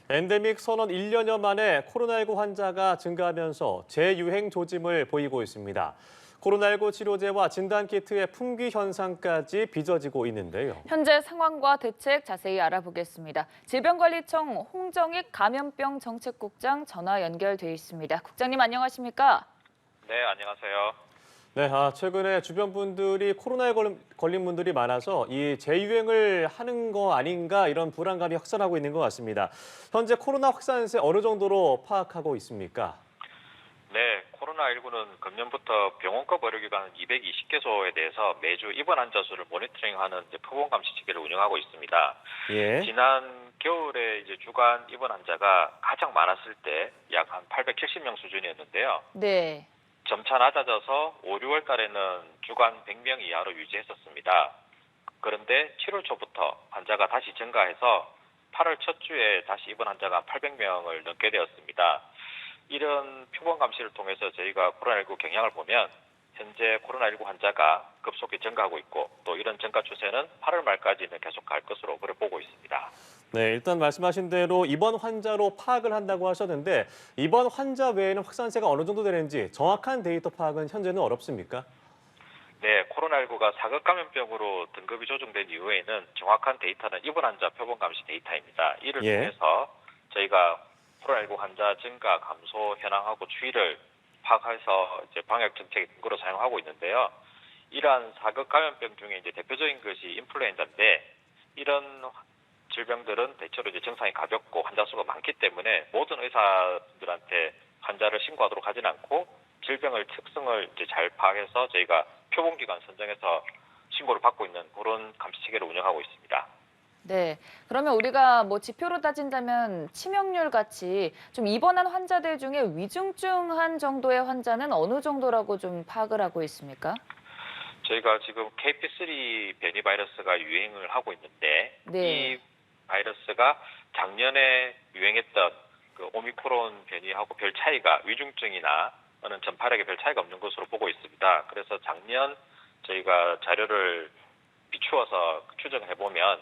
엔데믹 선언 1년여 만에 코로나19 환자가 증가하면서 재유행 조짐을 보이고 있습니다. 코로나19 치료제와 진단키트의 품귀 현상까지 빚어지고 있는데요. 현재 상황과 대책 자세히 알아보겠습니다. 질병관리청 홍정익 감염병 정책국장 전화 연결돼 있습니다. 국장님 안녕하십니까? 네, 안녕하세요. 네, 최근에 주변 분들이 코로나에 걸린 분들이 많아서 이 재유행을 하는 거 아닌가 이런 불안감이 확산하고 있는 것 같습니다. 현재 코로나 확산세 어느 정도로 파악하고 있습니까? 네, 코로나19는 금년부터 병원급 의료기관 220개소에 대해서 매주 입원 환자 수를 모니터링하는 표본 감시체계를 운영하고 있습니다. 예. 지난 겨울에 주간 입원 환자가 가장 많았을 때 약 한 870명 수준이었는데요. 네. 점차 낮아져서 5, 6월 달에는 주간 100명 이하로 유지했었습니다. 그런데 7월 초부터 환자가 다시 증가해서 8월 첫 주에 다시 입원 환자가 800명을 넘게 되었습니다. 이런 표본 감시를 통해서 저희가 코로나19 경향을 보면 현재 코로나19 환자가 급속히 증가하고 있고 또 이런 증가 추세는 8월 말까지는 계속 갈 것으로 그래 보고 있습니다. 네, 일단 말씀하신 대로 입원 환자로 파악을 한다고 하셨는데 입원 환자 외에는 확산세가 어느 정도 되는지 정확한 데이터 파악은 현재는 어렵습니까? 네, 코로나19가 사급 감염병으로 등급이 조정된 이후에는 정확한 데이터는 입원 환자 표본 감시 데이터입니다. 이를 예. 통해서 저희가 코로나19 환자 증가 감소 현황하고 추이를 파악해서 방역 정책의 근거로 사용하고 있는데요. 이러한 사급 감염병 중에 대표적인 것이 인플루엔자인데 이런 질병들은 대체로 증상이 가볍고 환자 수가 많기 때문에 모든 의사들한테 환자를 신고하도록 하진 않고 질병의 특성을 잘 파악해서 저희가 표본기관 선정해서 신고를 받고 있는 그런 감시 체계를 운영하고 있습니다. 네. 그러면 우리가 지표로 따진다면 치명률 같이 좀 입원한 환자들 중에 위중증한 정도의 환자는 어느 정도라고 좀 파악을 하고 있습니까? 저희가 지금 KP3 변이 바이러스가 유행을 하고 있는데 네. 이 바이러스가 작년에 유행했던 그 오미크론 변이하고 별 차이가 위중증이나 또는 전파력에 별 차이가 없는 것으로 보고 있습니다. 그래서 작년 저희가 자료를 비추어서 추정해 보면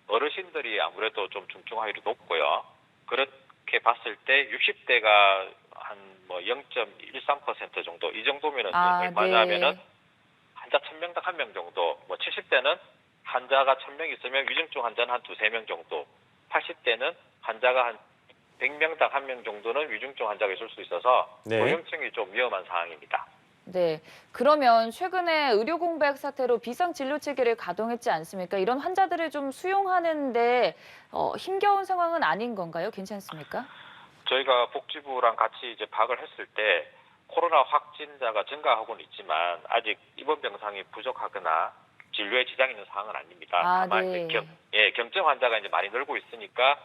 어르신들이 아무래도 좀 중증 확률이 높고요. 그렇게 봤을 때 60대가 한 0.13% 정도 이 정도면은 얼마냐면은 네. 환자 1000명당 1명 정도, 70대는 환자가 1000명 있으면 위중증 환자는 한 2~3명 정도, 80대는 환자가 한 100명당 1명 정도는 위중증 환자가 있을 수 있어서 네. 고령층이 좀 위험한 상황입니다. 네. 그러면 최근에 의료 공백 사태로 비상 진료 체계를 가동했지 않습니까? 이런 환자들을 좀 수용하는데 힘겨운 상황은 아닌 건가요? 괜찮습니까? 저희가 복지부랑 같이 파악을 했을 때 코로나 확진자가 증가하고는 있지만 아직 입원 병상이 부족하거나 진료에 지장이 있는 상황은 아닙니다. 다만 네. 경증 환자가 많이 늘고 있으니까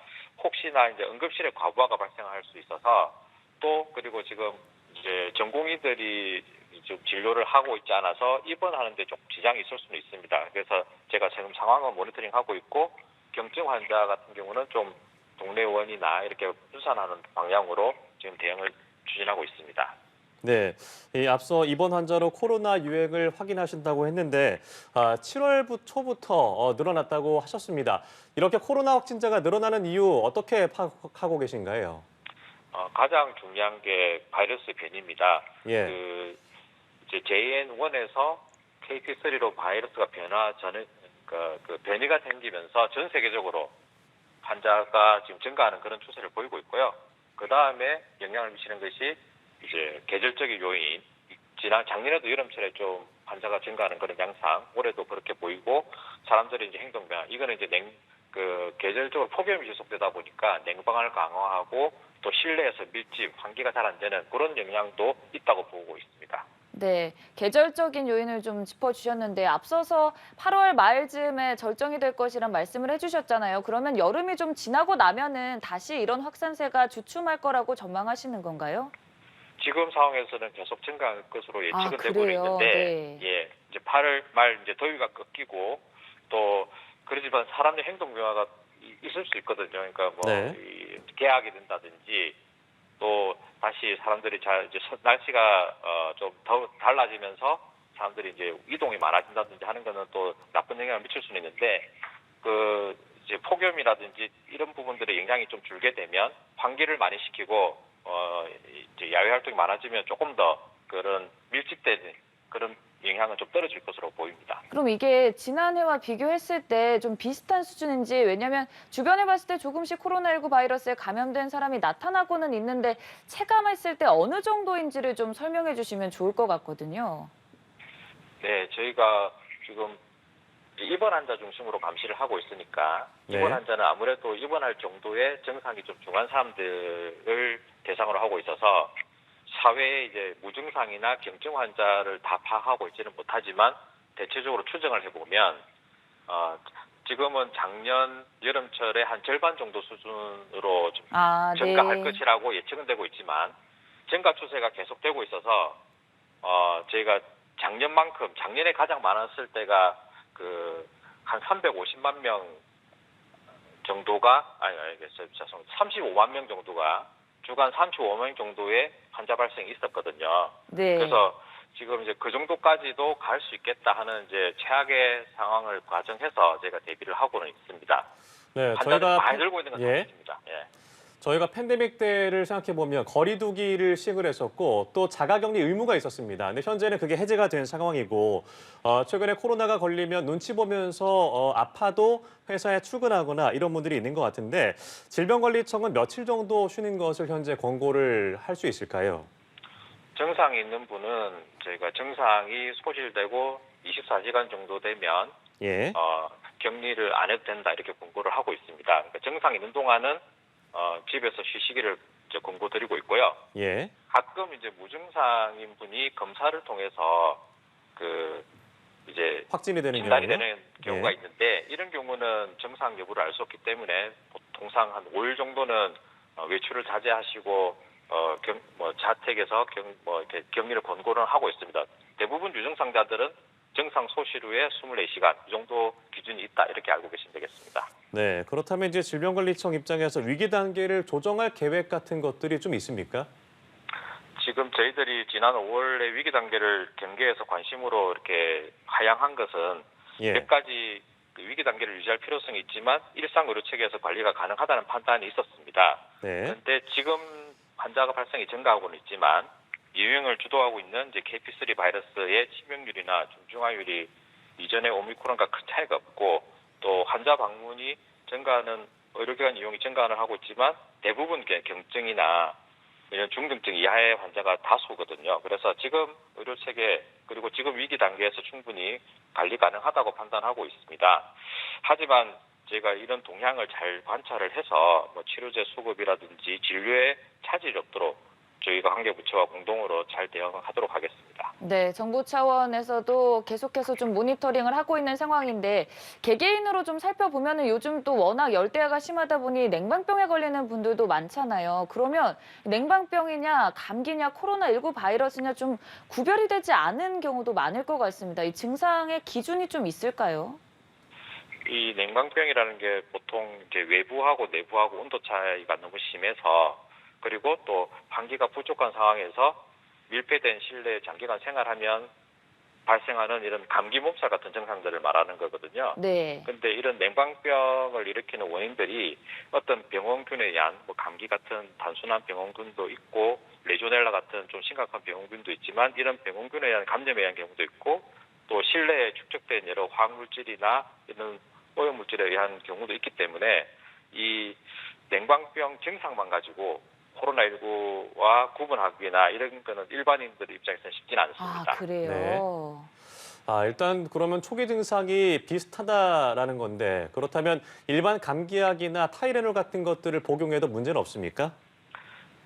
혹시나 응급실에 과부하가 발생할 수 있어서 또 그리고 지금 전공의들이 좀 진료를 하고 있지 않아서 입원하는데 좀 지장이 있을 수는 있습니다. 그래서 제가 지금 상황을 모니터링하고 있고 경증 환자 같은 경우는 좀 동네 의원이나 이렇게 분산하는 방향으로 지금 대응을 추진하고 있습니다. 네, 앞서 입원 환자로 코로나 유행을 확인하신다고 했는데 7월 초부터 늘어났다고 하셨습니다. 이렇게 코로나 확진자가 늘어나는 이유 어떻게 파악하고 계신가요? 가장 중요한 게 바이러스 변이입니다. 예. JN1에서 KP3로 바이러스가 그 변이가 생기면서 전 세계적으로 환자가 지금 증가하는 그런 추세를 보이고 있고요. 그 다음에 영향을 미치는 것이 계절적인 요인, 작년에도 여름철에 좀 환자가 증가하는 그런 양상, 올해도 그렇게 보이고 사람들의 행동 변화, 이거는 계절적으로 폭염이 지속되다 보니까 냉방을 강화하고 또 실내에서 밀집, 환기가 잘 안 되는 그런 영향도 있다고 보고 있습니다. 네, 계절적인 요인을 좀 짚어주셨는데 앞서서 8월 말쯤에 절정이 될 것이란 말씀을 해주셨잖아요. 그러면 여름이 좀 지나고 나면은 다시 이런 확산세가 주춤할 거라고 전망하시는 건가요? 지금 상황에서는 계속 증가할 것으로 예측은 되고 그래요? 있는데, 네. 8월 말 더위가 꺾이고 또 그러지만 사람의 행동 변화가 있을 수 있거든요. 그러니까 네. 개학이 된다든지 또 다시 사람들이 날씨가 좀 더 달라지면서 사람들이 이동이 많아진다든지 하는 거는 또 나쁜 영향을 미칠 수는 있는데 이제 폭염이라든지 이런 부분들의 영향이 좀 줄게 되면 환기를 많이 시키고 이제 야외 활동이 많아지면 조금 더 그런 밀집된 그런 영향은 좀 떨어질 것으로 보입니다. 그럼 이게 지난해와 비교했을 때 좀 비슷한 수준인지, 왜냐하면 주변에 봤을 때 조금씩 코로나19 바이러스에 감염된 사람이 나타나고는 있는데 체감했을 때 어느 정도인지를 좀 설명해 주시면 좋을 것 같거든요. 네, 저희가 지금 입원 환자 중심으로 감시를 하고 있으니까 네. 입원 환자는 아무래도 입원할 정도의 증상이 좀 중한 사람들을 대상으로 하고 있어서 사회에 이제 무증상이나 경증 환자를 다 파악하고 있지는 못하지만 대체적으로 추정을 해보면 지금은 작년 여름철의 한 절반 정도 수준으로 좀 증가할 네. 것이라고 예측은 되고 있지만 증가 추세가 계속되고 있어서 저희가 작년에 가장 많았을 때가 한 350만 명 정도가 죄송합니다. 35만 명 정도가 주간 35만 명 정도의 환자 발생이 있었거든요. 네. 그래서 지금 이제 그 정도까지도 갈 수 있겠다 하는 이제 최악의 상황을 가정해서 저희가 대비를 하고는 있습니다. 네, 환자들 많이 들고 있는 건 사실입니다. 예. 저희가 팬데믹 때를 생각해 보면 거리두기를 시행을 했었고 또 자가격리 의무가 있었습니다. 근데 현재는 그게 해제가 된 상황이고 최근에 코로나가 걸리면 눈치 보면서 아파도 회사에 출근하거나 이런 분들이 있는 것 같은데 질병관리청은 며칠 정도 쉬는 것을 현재 권고를 할 수 있을까요? 증상이 있는 분은 저희가 증상이 소실되고 24시간 정도 되면 예. 격리를 안 해도 된다 이렇게 권고를 하고 있습니다. 그러니까 증상이 있는 동안은 집에서 쉬시기를 권고드리고 있고요. 예. 가끔 이제 무증상인 분이 검사를 통해서 이제 확진이 되는 진단이 경우요? 되는 경우가 예. 있는데 이런 경우는 증상 여부를 알 수 없기 때문에 통상 한 5일 정도는 외출을 자제하시고 자택에서 이렇게 격리를 권고를 하고 있습니다. 대부분 유증상자들은 증상 소실 후에 24시간 이 정도 기준이 있다 이렇게 알고 계시면 되겠습니다. 네, 그렇다면 이제 질병관리청 입장에서 위기 단계를 조정할 계획 같은 것들이 좀 있습니까? 지금 저희들이 지난 5월에 위기 단계를 경계에서 관심으로 이렇게 하향한 것은 예. 몇 가지 위기 단계를 유지할 필요성이 있지만 일상 의료 체계에서 관리가 가능하다는 판단이 있었습니다. 네. 그런데 지금 환자가 발생이 증가하고는 있지만 유행을 주도하고 있는 이제 KP3 바이러스의 치명률이나 중증화율이 이전의 오미크론과 큰 차이가 없고 또 환자 방문이 증가하는 의료기관 이용이 증가는 하고 있지만 대부분 경증이나 이런 중증증 이하의 환자가 다수거든요. 그래서 지금 의료 체계 그리고 지금 위기 단계에서 충분히 관리 가능하다고 판단하고 있습니다. 하지만 저희가 이런 동향을 잘 관찰을 해서 치료제 수급이라든지 진료에 차질이 없도록 저희가 관계부처와 공동으로 잘 대응하도록 하겠습니다. 네, 정부 차원에서도 계속해서 좀 모니터링을 하고 있는 상황인데 개개인으로 좀 살펴보면은 요즘 또 워낙 열대야가 심하다 보니 냉방병에 걸리는 분들도 많잖아요. 그러면 냉방병이냐 감기냐 코로나19 바이러스냐 좀 구별이 되지 않은 경우도 많을 것 같습니다. 이 증상의 기준이 좀 있을까요? 이 냉방병이라는 게 보통 이제 외부하고 내부하고 온도 차이가 너무 심해서 그리고 또 환기가 부족한 상황에서 밀폐된 실내에 장기간 생활하면 발생하는 이런 감기 몸살 같은 증상들을 말하는 거거든요. 네. 근데 이런 냉방병을 일으키는 원인들이 어떤 병원균에 의한 감기 같은 단순한 병원균도 있고 레조넬라 같은 좀 심각한 병원균도 있지만 이런 병원균에 의한 감염에 의한 경우도 있고 또 실내에 축적된 여러 화학물질이나 이런 오염물질에 의한 경우도 있기 때문에 이 냉방병 증상만 가지고 코로나19와 구분하기나 이런 거는 일반인들 입장에서는 쉽지는 않습니다. 그래요? 일단 그러면 초기 증상이 비슷하다라는 건데 그렇다면 일반 감기약이나 타이레놀 같은 것들을 복용해도 문제는 없습니까?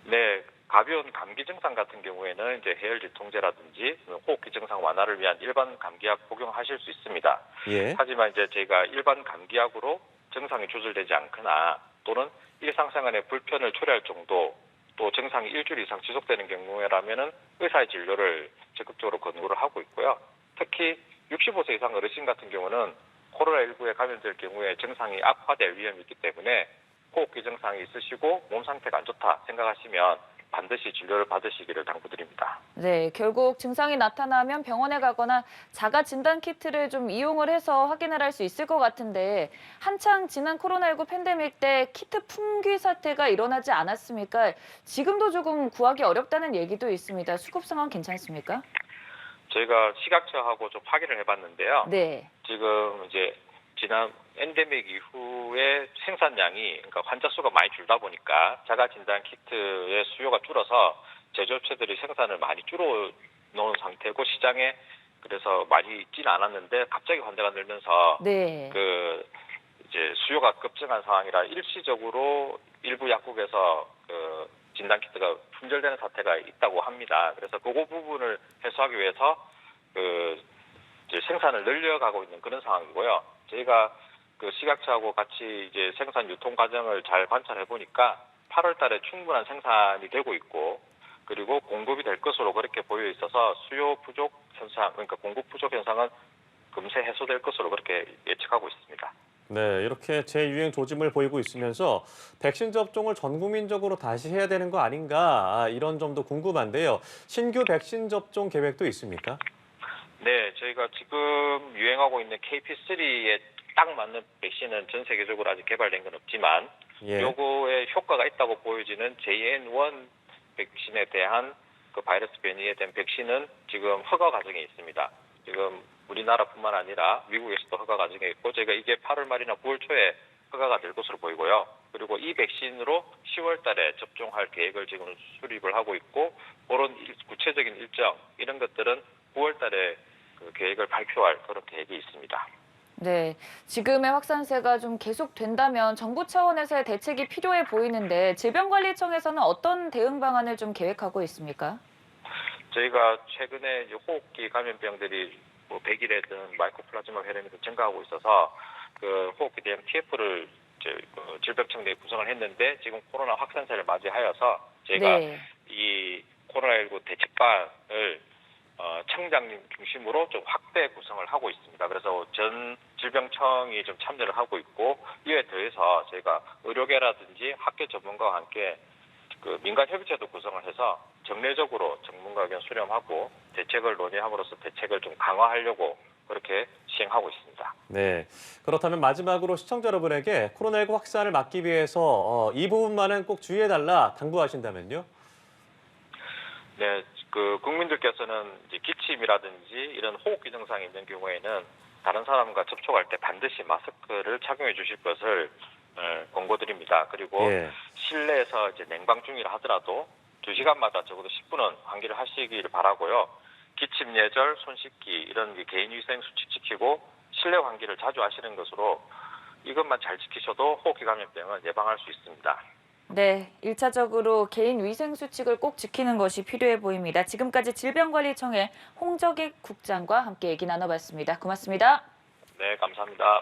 네, 가벼운 감기 증상 같은 경우에는 이제 해열제 통제라든지 호흡기 증상 완화를 위한 일반 감기약 복용하실 수 있습니다. 예. 하지만 이제 저희가 일반 감기약으로 증상이 조절되지 않거나 또는 일상생활에 불편을 초래할 정도 또 증상이 일주일 이상 지속되는 경우라면은 의사의 진료를 적극적으로 권고를 하고 있고요. 특히 65세 이상 어르신 같은 경우는 코로나19에 감염될 경우에 증상이 악화될 위험이 있기 때문에 호흡기 증상이 있으시고 몸 상태가 안 좋다 생각하시면 반드시 진료를 받으시기를 당부드립니다. 네, 결국 증상이 나타나면 병원에 가거나 자가 진단 키트를 좀 이용을 해서 확인을 할 수 있을 것 같은데 한창 지난 코로나19 팬데믹 때 키트 품귀 사태가 일어나지 않았습니까? 지금도 조금 구하기 어렵다는 얘기도 있습니다. 수급 상황 괜찮습니까? 저희가 식약처하고 좀 확인을 해봤는데요. 네. 지금 이제 지난 엔데믹 이후에 생산량이 그러니까 환자 수가 많이 줄다 보니까 자가 진단 키트의 수요가 줄어서 제조업체들이 생산을 많이 줄여놓은 상태고 시장에 그래서 많이 있지는 않았는데 갑자기 환자가 늘면서 네. 그 이제 수요가 급증한 상황이라 일시적으로 일부 약국에서 그 진단 키트가 품절되는 사태가 있다고 합니다. 그래서 그거 부분을 해소하기 위해서 그 이제 생산을 늘려가고 있는 그런 상황이고요. 저희가 그 식약처하고 같이 이제 생산 유통 과정을 잘 관찰해 보니까 8월 달에 충분한 생산이 되고 있고 그리고 공급이 될 것으로 그렇게 보여 있어서 수요 부족 현상, 그러니까 공급 부족 현상은 금세 해소될 것으로 그렇게 예측하고 있습니다. 네, 이렇게 재유행 조짐을 보이고 있으면서 백신 접종을 전 국민적으로 다시 해야 되는 거 아닌가 이런 점도 궁금한데요. 신규 백신 접종 계획도 있습니까? 네, 저희가 지금 유행하고 있는 KP3에 딱 맞는 백신은 전 세계적으로 아직 개발된 건 없지만 예. 요거에 효과가 있다고 보여지는 JN1 백신에 대한 그 바이러스 변이에 대한 백신은 지금 허가 과정에 있습니다. 지금 우리나라뿐만 아니라 미국에서도 허가 과정에 있고 저희가 이게 8월 말이나 9월 초에 허가가 될 것으로 보이고요. 그리고 이 백신으로 10월 달에 접종할 계획을 지금 수립을 하고 있고 그런 구체적인 일정 이런 것들은 9월 달에 그 계획을 발표할 그런 계획이 있습니다. 네, 지금의 확산세가 좀 계속된다면 정부 차원에서의 대책이 필요해 보이는데 질병관리청에서는 어떤 대응 방안을 좀 계획하고 있습니까? 저희가 최근에 이제 호흡기 감염병들이 뭐 백일에든 마이코플라즈마 폐렴이 등 증가하고 있어서 그 호흡기 대응 TF를 이제 질병청 내에 구성을 했는데 지금 코로나 확산세를 맞이하여서 저희가 네. 이 코로나19 대책반을 청장님 중심으로 좀 확대 구성을 하고 있습니다. 그래서 전 질병청이 좀 참여를 하고 있고 이에 더해서 저희가 의료계라든지 학계 전문가와 함께 그 민간 협의체도 구성을 해서 정례적으로 전문가 의견 수렴하고 대책을 논의함으로써 대책을 좀 강화하려고 그렇게 시행하고 있습니다. 네, 그렇다면 마지막으로 시청자 여러분에게 코로나19 확산을 막기 위해서 이 부분만은 꼭 주의해달라 당부하신다면요? 네, 그 국민들께서는 이제 기침이라든지 이런 호흡기 증상이 있는 경우에는 다른 사람과 접촉할 때 반드시 마스크를 착용해 주실 것을 권고드립니다. 그리고 예. 실내에서 이제 냉방 중이라 하더라도 2시간마다 적어도 10분은 환기를 하시길 바라고요. 기침 예절, 손 씻기 이런 개인위생 수칙 지키고 실내 환기를 자주 하시는 것으로 이것만 잘 지키셔도 호흡기 감염병은 예방할 수 있습니다. 네, 1차적으로 개인 위생 수칙을 꼭 지키는 것이 필요해 보입니다. 지금까지 질병관리청의 홍정익 국장과 함께 얘기 나눠봤습니다. 고맙습니다. 네, 감사합니다.